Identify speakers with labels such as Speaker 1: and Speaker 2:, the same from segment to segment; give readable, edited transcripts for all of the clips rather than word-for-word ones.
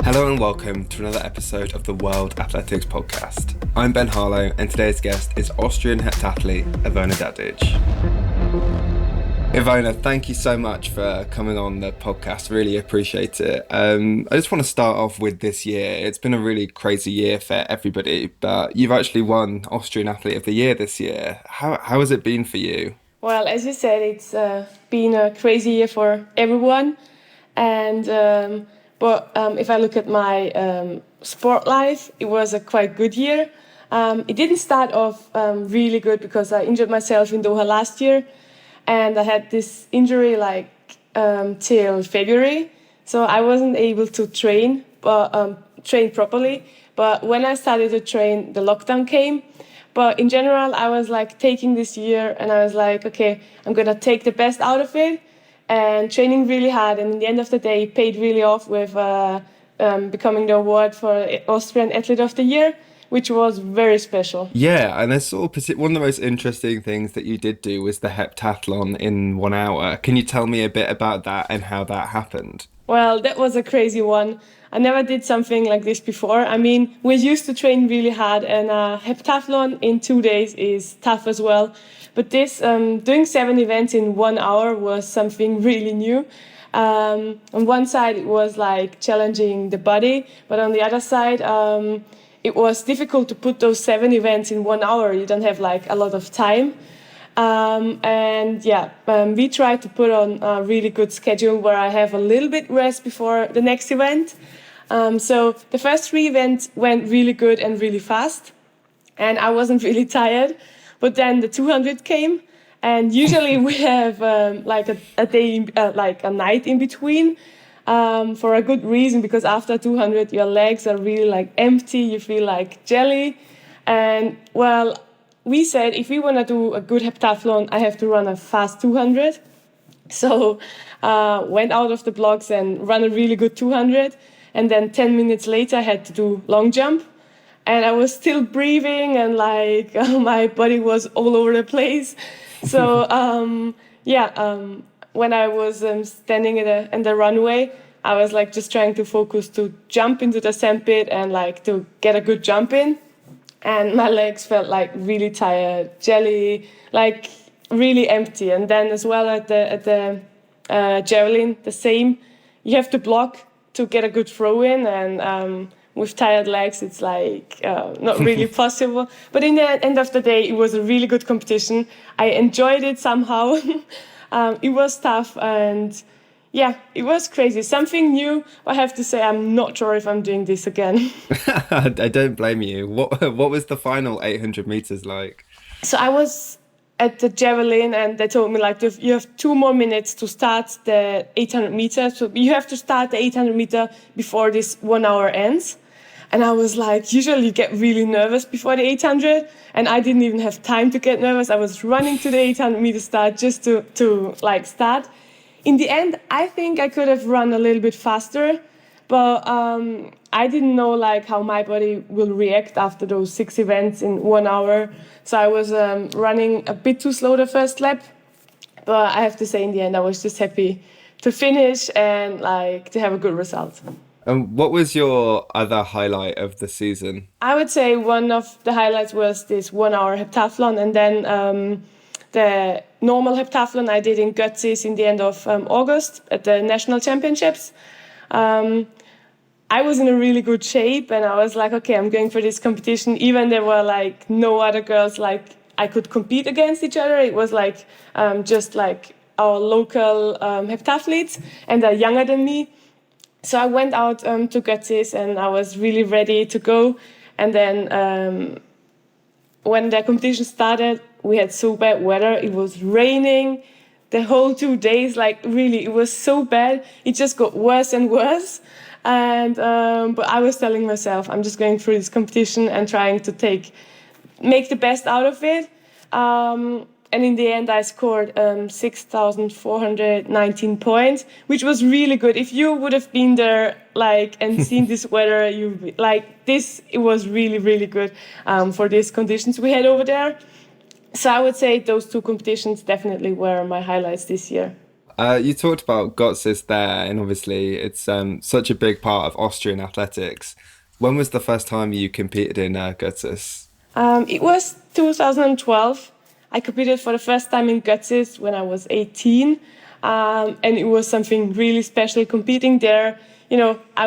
Speaker 1: Hello and welcome to another episode of the World Athletics Podcast. I'm Ben Harlow and today's guest is Austrian heptathlete Ivona Dadic. Ivona, thank you so much for coming on the podcast. Really appreciate it. I just want to start off with this year. It's been a really crazy year for everybody, but you've actually won Austrian Athlete of the Year this year. How has it been for you?
Speaker 2: Well, as you said, it's been a crazy year for everyone. But if I look at my sport life, it was a quite good year. It didn't start off really good because I injured myself in Doha last year. And I had this injury till February. So I wasn't able to train properly. But when I started to train, the lockdown came. But in general, I was taking this year and I was like, okay, I'm going to take the best out of it and training really hard. And in the end of the day, it paid really off with becoming the award for Austrian Athlete of the Year, which was very special.
Speaker 1: Yeah, and I saw one of the most interesting things that you did do was the heptathlon in 1 hour. Can you tell me a bit about that and how that happened?
Speaker 2: Well, that was a crazy one. I never did something like this before. I mean, we used to train really hard, and heptathlon in 2 days is tough as well. But doing 7 events in 1 hour was something really new. On one side, it was challenging the body, but on the other side, it was difficult to put those 7 events in 1 hour. You don't have a lot of time. We tried to put on a really good schedule where I have a little bit rest before the next event. So the first 3 events went really good and really fast, and I wasn't really tired. But then the 200 came, and usually we have a day, a night in between, for a good reason, because after 200 your legs are really empty, you feel like jelly, and well, we said if we want to do a good heptathlon, I have to run a fast 200. So went out of the blocks and ran a really good 200. And then 10 minutes later, I had to do long jump. And I was still breathing and my body was all over the place. So when I was standing in the runway, I was just trying to focus to jump into the sand pit and to get a good jump in. And my legs felt really tired, jelly, really empty. And then as well at the javelin, the same. You have to block to get a good throw in, and with tired legs, it's not really possible. But in the end of the day, it was a really good competition. I enjoyed it somehow. It was tough, and yeah, it was crazy. Something new. I have to say, I'm not sure if I'm doing this again.
Speaker 1: I don't blame you. What was the final 800 meters like?
Speaker 2: So I was at the javelin, and they told me you have 2 more minutes to start the 800 meters. So you have to start the 800 meter before this 1 hour ends. And I was usually you get really nervous before the 800, and I didn't even have time to get nervous. I was running to the 800 meter start just to start. In the end, I think I could have run a little bit faster, but I didn't know how my body will react after those 6 events in 1 hour. So I was running a bit too slow the first lap, but I have to say in the end I was just happy to finish and to have a good result.
Speaker 1: What was your other highlight of the season?
Speaker 2: I would say one of the highlights was this 1 hour heptathlon, and then the normal heptathlon I did in Götzis in the end of August at the national championships. I was in a really good shape, and I was okay, I'm going for this competition. Even there were no other girls I could compete against each other. It was just our local heptathletes, and they're younger than me. So I went out to Götzis, and I was really ready to go. And then when the competition started, we had so bad weather. It was raining the whole 2 days. Really, it was so bad. It just got worse and worse. And but I was telling myself, I'm just going through this competition and trying to make the best out of it. And in the end, I scored 6,419 points, which was really good. If you would have been there, and seen this weather, you this. It was really, really good for these conditions we had over there. So I would say those 2 competitions definitely were my highlights this year.
Speaker 1: You talked about Götzis there, and obviously it's such a big part of Austrian athletics. When was the first time you competed in Götzis?
Speaker 2: It was 2012. I competed for the first time in Götzis when I was 18. And it was something really special competing there. You know, I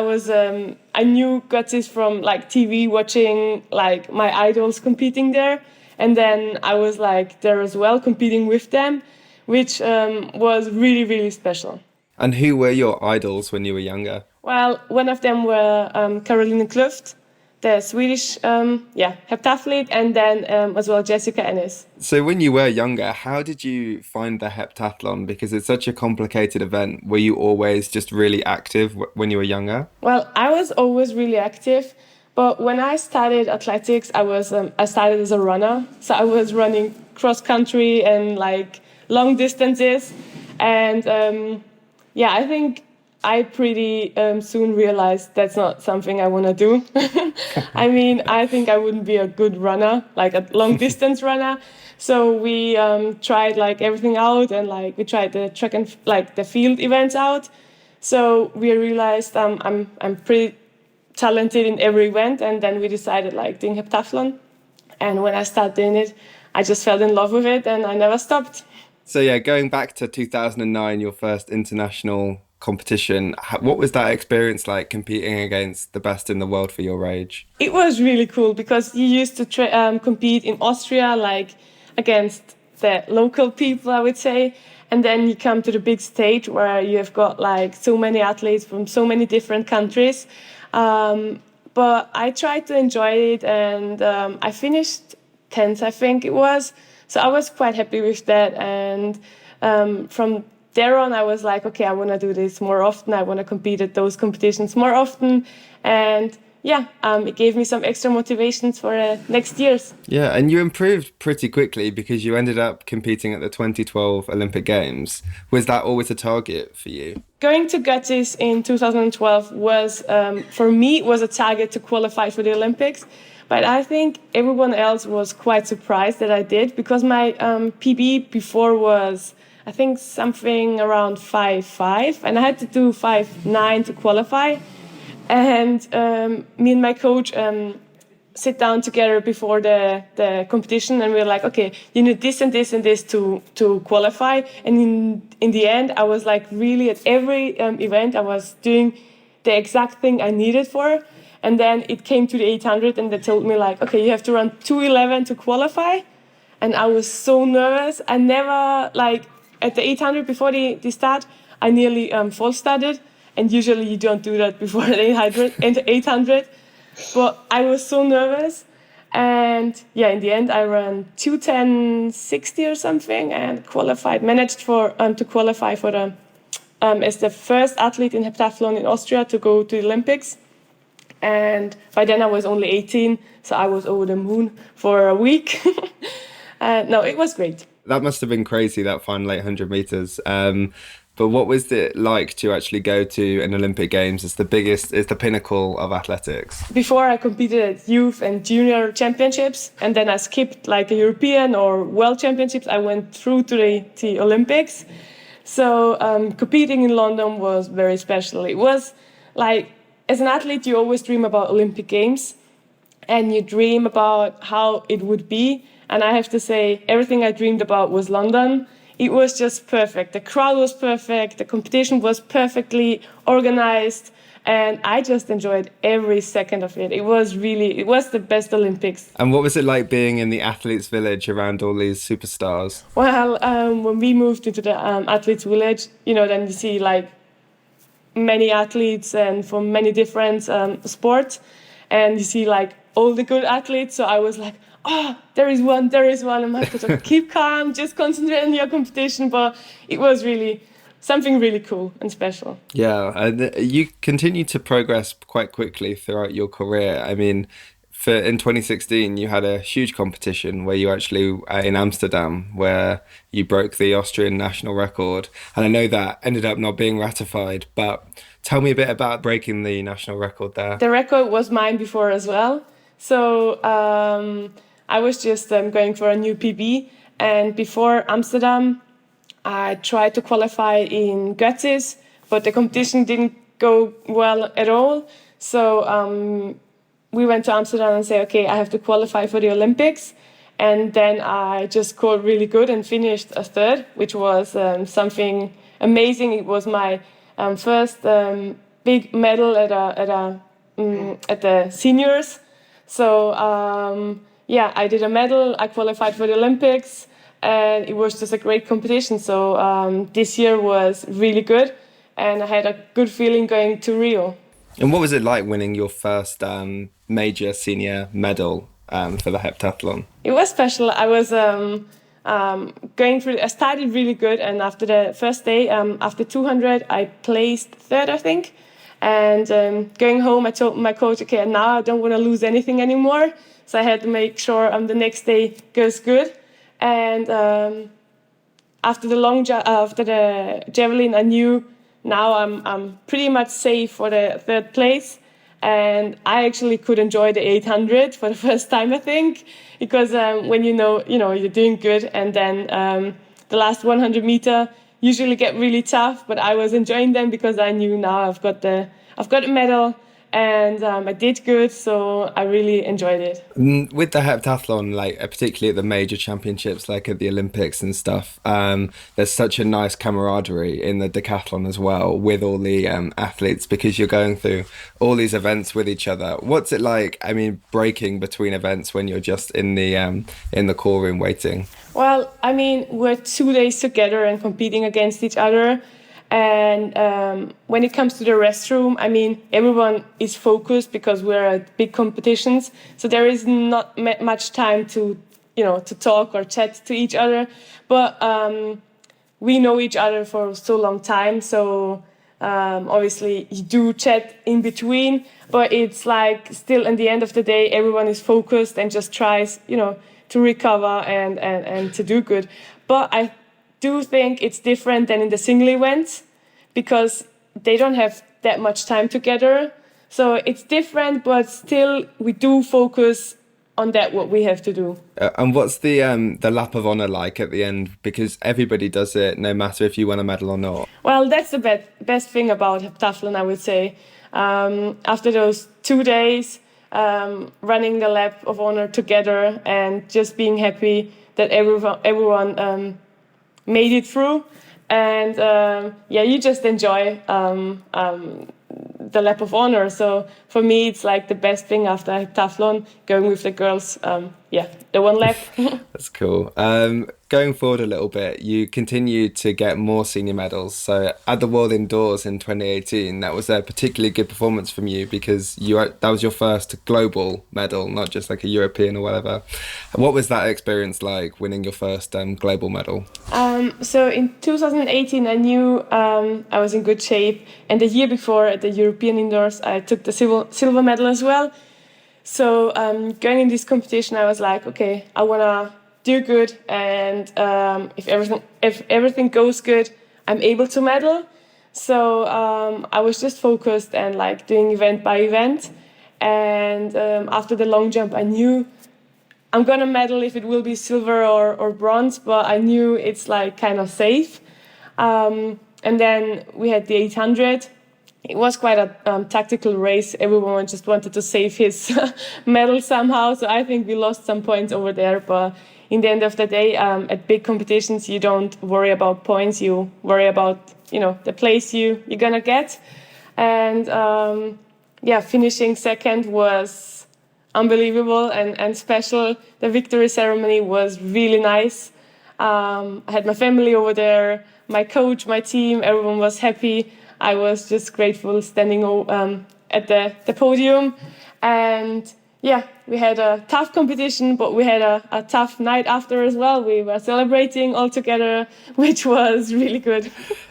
Speaker 2: knew Götzis from like TV, watching like my idols competing there. And then I was like there as well, competing with them, which was really, really special.
Speaker 1: And who were your idols when you were younger?
Speaker 2: Well, one of them were Caroline Kluft, the Swedish heptathlete, and then as well Jessica Ennis.
Speaker 1: So when you were younger, how did you find the heptathlon? Because it's such a complicated event. Were you always just really active when you were younger?
Speaker 2: Well, I was always really active, but when I started athletics, I started as a runner. So I was running cross country and like long distances, and I think I pretty soon realized that's not something I want to do. I mean, I think I wouldn't be a good runner, like a long distance runner. So we tried like everything out, and like we tried the track and like the field events out. So we realized I'm pretty talented in every event, and then we decided like doing heptathlon. And when I started doing it, I just fell in love with it, and I never stopped.
Speaker 1: So yeah, going back to 2009, your first international competition, what was that experience like competing against the best in the world for your age?
Speaker 2: It was really cool because you used to compete in Austria, like against the local people, I would say. And then you come to the big stage where you have got like so many athletes from so many different countries. But I tried to enjoy it, and I finished 10th, I think it was. So I was quite happy with that. And from there on, I was like, okay, I want to do this more often. I want to compete at those competitions more often. And it gave me some extra motivations for next years.
Speaker 1: Yeah, and you improved pretty quickly because you ended up competing at the 2012 Olympic Games. Was that always a target for you?
Speaker 2: Going to Götzis in 2012 was, for me, was a target to qualify for the Olympics. But I think everyone else was quite surprised that I did, because my PB before was, I think, something around 5.5, and I had to do 5.9 to qualify. And me and my coach sit down together before the competition, and we were like, okay, you need this and this and this to qualify. And in the end, I was like really at every event, I was doing the exact thing I needed for. And then it came to the 800, and they told me like, okay, you have to run 2:11 to qualify. And I was so nervous. I never, like, at the 800 before the start, I nearly false started. And usually you don't do that before the 800. But I was so nervous. And in the end, I ran 2:10.60 or something, and managed to qualify for the as the first athlete in heptathlon in Austria to go to the Olympics. And by then I was only 18, so I was over the moon for a week. No, it was great.
Speaker 1: That must have been crazy, that final 800 meters. But what was it like to actually go to an Olympic Games? It's the pinnacle of athletics.
Speaker 2: Before I competed at youth and junior championships, and then I skipped like the European or World Championships. I went through to the Olympics. So competing in London was very special. It was like, as an athlete, you always dream about Olympic Games, and you dream about how it would be. And I have to say, everything I dreamed about was London. It was just perfect. The crowd was perfect. The competition was perfectly organized. And I just enjoyed every second of it. It was the best Olympics.
Speaker 1: And what was it like being in the athletes' village around all these superstars?
Speaker 2: Well, when we moved into the athletes' village, then you see like many athletes and from many different sports. And you see like all the good athletes. So I was like, oh, there is one. And my coach like, keep calm, just concentrate on your competition. But it was really something really cool and special.
Speaker 1: Yeah, and you continue to progress quite quickly throughout your career. I mean, in 2016, you had a huge competition where you actually, in Amsterdam, where you broke the Austrian national record. And I know that ended up not being ratified, but tell me a bit about breaking the national record there.
Speaker 2: The record was mine before as well. So I was just going for a new PB. And before Amsterdam, I tried to qualify in Götzis, but the competition didn't go well at all. So we went to Amsterdam and said, okay, I have to qualify for the Olympics. And then I just scored really good and finished a third, which was something amazing. It was my first big medal at the seniors. So yeah, I did a medal. I qualified for the Olympics, and it was just a great competition. So this year was really good, and I had a good feeling going to Rio.
Speaker 1: And what was it like winning your first major senior medal for the heptathlon?
Speaker 2: It was special. I was going through. I started really good, and after the first day, after 200, I placed third, I think. And going home, I told my coach, okay, now I don't want to lose anything anymore. So I had to make sure the next day goes good. And after the javelin, I knew now I'm pretty much safe for the third place. And I actually could enjoy the 800 for the first time, I think, because when you know you're doing good, and then the last 100 meter usually get really tough. But I was enjoying them because I knew now I've got a medal, and I did good, so I really enjoyed it.
Speaker 1: With the heptathlon, like particularly at the major championships, like at the Olympics and stuff, there's such a nice camaraderie in the decathlon as well with all the athletes, because you're going through all these events with each other. What's it like? I mean, breaking between events when you're just in the core room waiting.
Speaker 2: Well, I mean, we're 2 days together and competing against each other. And when it comes to the restroom, I mean, everyone is focused because we're at big competitions. So there is not much time to talk or chat to each other. But we know each other for so long time. So obviously you do chat in between, but it's like still in the end of the day, everyone is focused and just tries, to recover and to do good. But I do think it's different than in the single events because they don't have that much time together. So it's different, but still we do focus on that, what we have to do.
Speaker 1: And what's the lap of honor like at the end? Because everybody does it, no matter if you win a medal or not.
Speaker 2: Well, that's the best thing about heptathlon, I would say. After those 2 days, running the lap of honor together and just being happy that everyone made it through, and you just enjoy the lap of honor. So for me, it's like the best thing after heptathlon, going with the girls. The one lap.
Speaker 1: That's cool. Going forward a little bit, you continue to get more senior medals. So at the World Indoors in 2018, that was a particularly good performance from you because that was your first global medal, not just like a European or whatever. What was that experience like, winning your first global medal?
Speaker 2: So in 2018, I knew I was in good shape. And the year before at the European Indoors, I took the silver medal as well. So going in this competition, I was like, okay, I want to do good, and if everything goes good, I'm able to medal. So I was just focused and like doing event by event. And after the long jump, I knew I'm gonna medal if it will be silver or bronze, but I knew it's like kind of safe. And then we had the 800. It was quite a tactical race. Everyone just wanted to save his medal somehow. So I think we lost some points over there. But in the end of the day, at big competitions, you don't worry about points. You worry about the place you're gonna get. And finishing second was unbelievable and special. The victory ceremony was really nice. I had my family over there, my coach, my team. Everyone was happy. I was just grateful standing at the podium. And we had a tough competition, but we had a tough night after as well. We were celebrating all together, which was really good.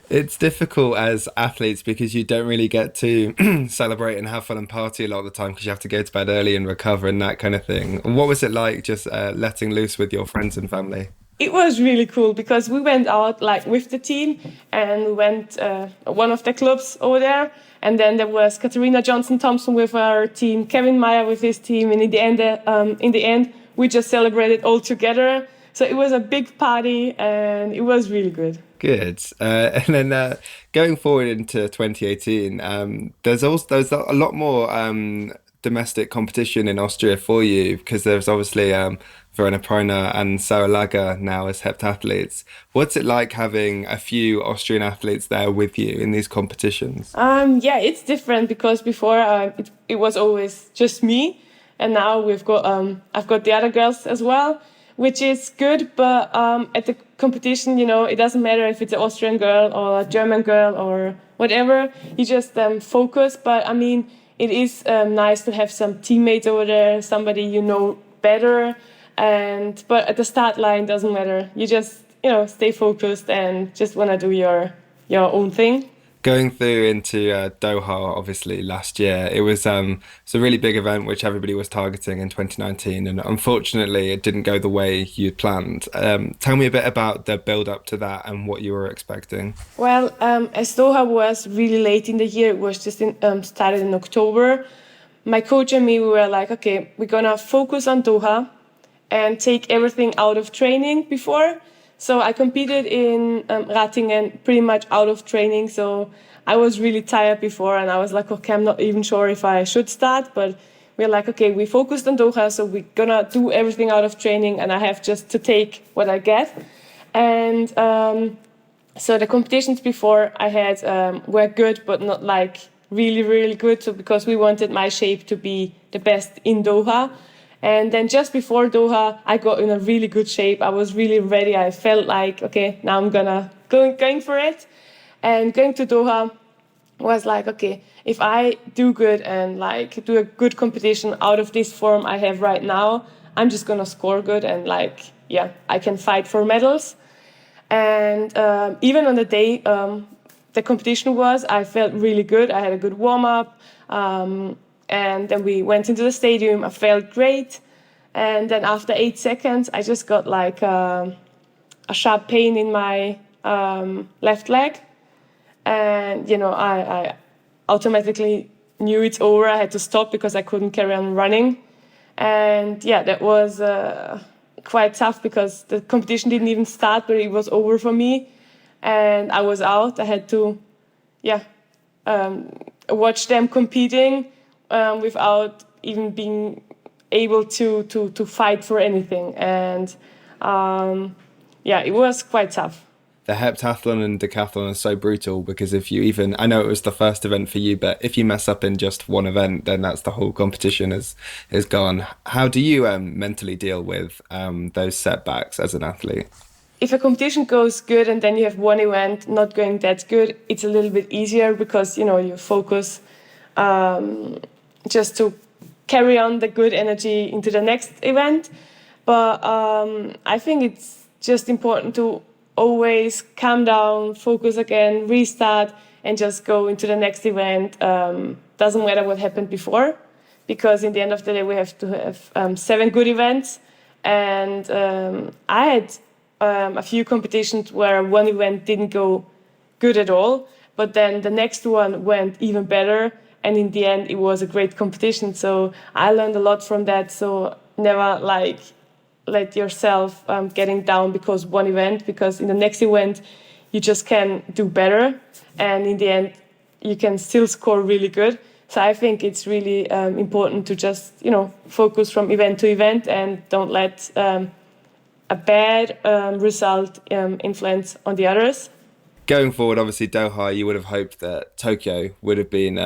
Speaker 1: It's difficult as athletes because you don't really get to celebrate and have fun and party a lot of the time because you have to go to bed early and recover and that kind of thing. What was it like just letting loose with your friends and family?
Speaker 2: It was really cool because we went out like with the team and we went one of the clubs over there, and then there was Katarina Johnson-Thompson with our team, Kevin Meyer with his team, and in the end we just celebrated all together. So it was a big party and it was really good.
Speaker 1: Good. And then going forward into 2018, there's a lot more domestic competition in Austria for you because there's obviously Verona Prona and Sarah Lager now as heptathletes. What's it like having a few Austrian athletes there with you in these competitions?
Speaker 2: Yeah, it's different because before it was always just me, and now I've got the other girls as well, which is good. But at the competition, it doesn't matter if it's an Austrian girl or a German girl or whatever. You just focus. But I mean, it is nice to have some teammates over there, somebody you know better. But at the start line, doesn't matter. You just stay focused and just wanna do your own thing.
Speaker 1: Going through into Doha, obviously last year, it's a really big event which everybody was targeting in 2019, and unfortunately, it didn't go the way you'd planned. Tell me a bit about the build up to that and what you were expecting.
Speaker 2: Well, as Doha was really late in the year, it was just started in October. My coach and me, we were like, okay, we're gonna focus on Doha and take everything out of training before. So I competed in Ratingen pretty much out of training. So I was really tired before, and I was like, okay, I'm not even sure if I should start. But we're like, okay, we focused on Doha, so we're gonna do everything out of training, and I have just to take what I get. And so the competitions before I had were good, but not like really, really good. So because we wanted my shape to be the best in Doha. And then just before Doha, I got in a really good shape. I was really ready. I felt like, okay, now I'm going for it. And going to Doha was like, okay, if I do good and like do a good competition out of this form I have right now, I'm just gonna score good and like, yeah, I can fight for medals. And even on the day the competition was, I felt really good. I had a good warm up. And then we went into the stadium. I felt great. And then after 8 seconds, I just got like a sharp pain in my left leg. And, I automatically knew it's over. I had to stop because I couldn't carry on running. And yeah, that was quite tough because the competition didn't even start, but it was over for me. And I was out. I had to, watch them competing without even being able to fight for anything. And it was quite tough.
Speaker 1: The heptathlon and decathlon are so brutal because if you even, I know it was the first event for you, but if you mess up in just one event, then that's the whole competition is gone. How do you mentally deal with those setbacks as an athlete?
Speaker 2: If a competition goes good and then you have one event not going that good, it's a little bit easier because you focus just to carry on the good energy into the next event. But I think it's just important to always calm down, focus again, restart, and just go into the next event. Doesn't matter what happened before, because in the end of the day, we have to have 7 good events. And I had a few competitions where one event didn't go good at all, but then the next one went even better. And in the end, it was a great competition. So I learned a lot from that. So never let yourself getting down because one event, because in the next event, you just can do better. And in the end, you can still score really good. So I think it's really important to just, focus from event to event and don't let a bad result influence on the others.
Speaker 1: Going forward, obviously Doha, you would have hoped that Tokyo would have been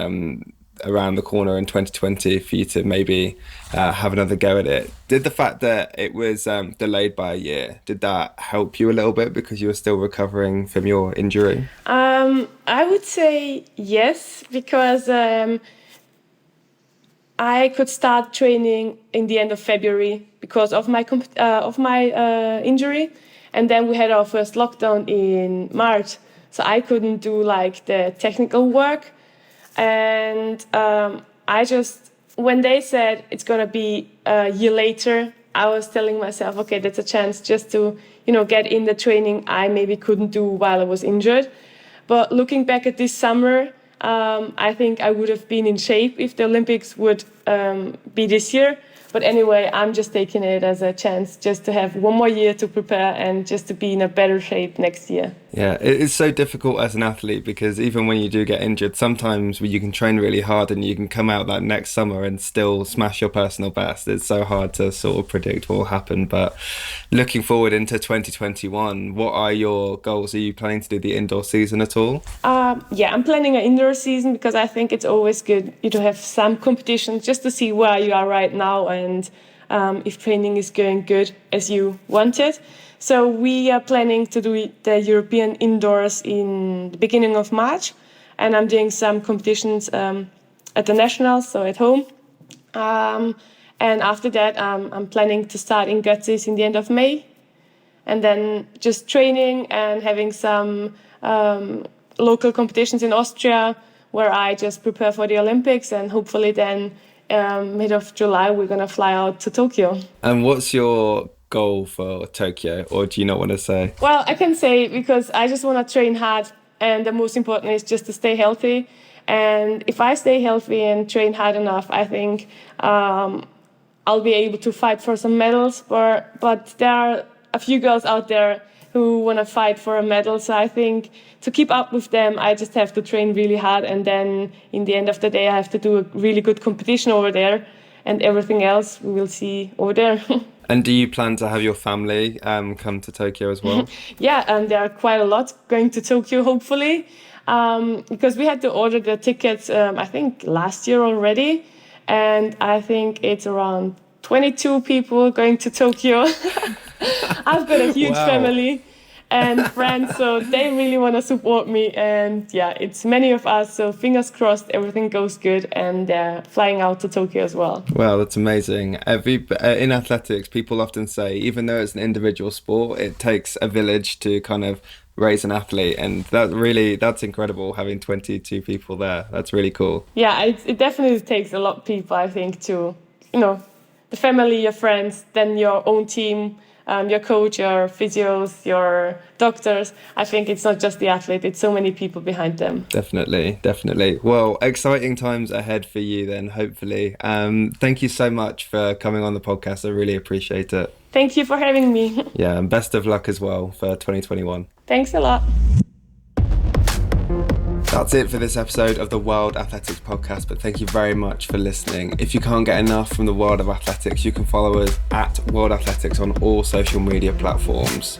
Speaker 1: around the corner in 2020 for you to maybe have another go at it. Did the fact that it was delayed by a year, did that help you a little bit because you were still recovering from your injury?
Speaker 2: I would say yes, because I could start training in the end of February because of my injury, and then we had our first lockdown in March, so I couldn't do like the technical work. And when they said it's gonna be a year later, I was telling myself, okay, that's a chance just to get in the training I maybe couldn't do while I was injured. But looking back at this summer, I think I would have been in shape if the Olympics would be this year. But anyway, I'm just taking it as a chance just to have one more year to prepare and just to be in a better shape next year.
Speaker 1: Yeah, it's so difficult as an athlete because even when you do get injured, sometimes you can train really hard and you can come out that next summer and still smash your personal best. It's so hard to sort of predict what will happen. But looking forward into 2021, what are your goals? Are you planning to do the indoor season at all?
Speaker 2: Yeah, I'm planning an indoor season because I think it's always good to have some competition just to see where you are right now and if training is going good as you want it. So we are planning to do the European indoors in the beginning of March, and I'm doing some competitions at the nationals, so at home. And after that, I'm planning to start in Götzis in the end of May, and then just training and having some local competitions in Austria where I just prepare for the Olympics, and hopefully then mid of July we're gonna fly out to Tokyo.
Speaker 1: And what's your goal for Tokyo, or do you not want to say?
Speaker 2: Well, I can say because I just want to train hard, and the most important is just to stay healthy. And if I stay healthy and train hard enough, I think I'll be able to fight for some medals. But there are a few girls out there who want to fight for a medal. So I think to keep up with them, I just have to train really hard. And then in the end of the day, I have to do a really good competition over there. And everything else we will see over there.
Speaker 1: And do you plan to have your family come to Tokyo as well?
Speaker 2: Yeah, and there are quite a lot going to Tokyo, hopefully. Because we had to order the tickets, I think, last year already. And I think it's around 22 people going to Tokyo. I've got a huge family and friends, so they really want to support me. And yeah, it's many of us, so fingers crossed everything goes good, and they're flying out to Tokyo as well.
Speaker 1: Wow, that's amazing. In athletics, people often say, even though it's an individual sport, it takes a village to kind of raise an athlete, and that's incredible having 22 people there. That's really cool.
Speaker 2: Yeah, it definitely takes a lot of people, I think, to, the family, your friends, then your own team, your coach, your physios, your doctors. I think it's not just the athlete, it's so many people behind them.
Speaker 1: Definitely, definitely. Well, exciting times ahead for you then, hopefully. Thank you so much for coming on the podcast. I really appreciate it.
Speaker 2: Thank you for having me.
Speaker 1: Yeah, and best of luck as well for 2021.
Speaker 2: Thanks a lot.
Speaker 1: That's it for this episode of the World Athletics Podcast, but thank you very much for listening. If you can't get enough from the world of athletics, you can follow us at World Athletics on all social media platforms.